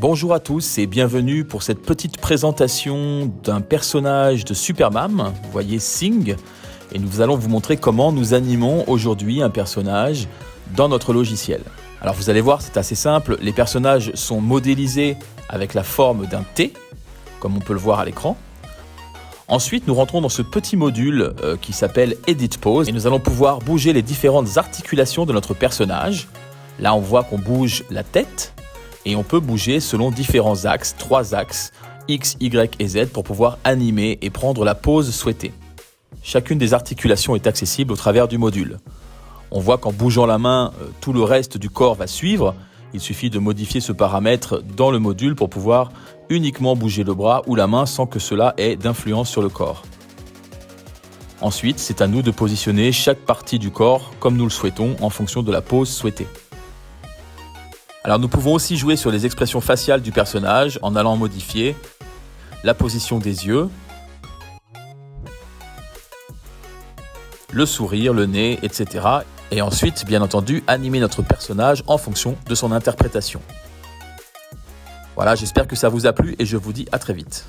Bonjour à tous et bienvenue pour cette petite présentation d'un personnage de Supermam, vous voyez Sing, et nous allons vous montrer comment nous animons aujourd'hui un personnage dans notre logiciel. Alors vous allez voir, c'est assez simple, les personnages sont modélisés avec la forme d'un T, comme on peut le voir à l'écran. Ensuite, nous rentrons dans ce petit module qui s'appelle Edit Pose et nous allons pouvoir bouger les différentes articulations de notre personnage. Là, on voit qu'on bouge la tête et on peut bouger selon différents axes, 3 axes, X, Y et Z pour pouvoir animer et prendre la pose souhaitée. Chacune des articulations est accessible au travers du module. On voit qu'en bougeant la main, tout le reste du corps va suivre. Il suffit de modifier ce paramètre dans le module pour pouvoir uniquement bouger le bras ou la main sans que cela ait d'influence sur le corps. Ensuite, c'est à nous de positionner chaque partie du corps comme nous le souhaitons en fonction de la pose souhaitée. Alors nous pouvons aussi jouer sur les expressions faciales du personnage en allant modifier la position des yeux, le sourire, le nez, etc. Et ensuite, bien entendu, animer notre personnage en fonction de son interprétation. Voilà, j'espère que ça vous a plu et je vous dis à très vite.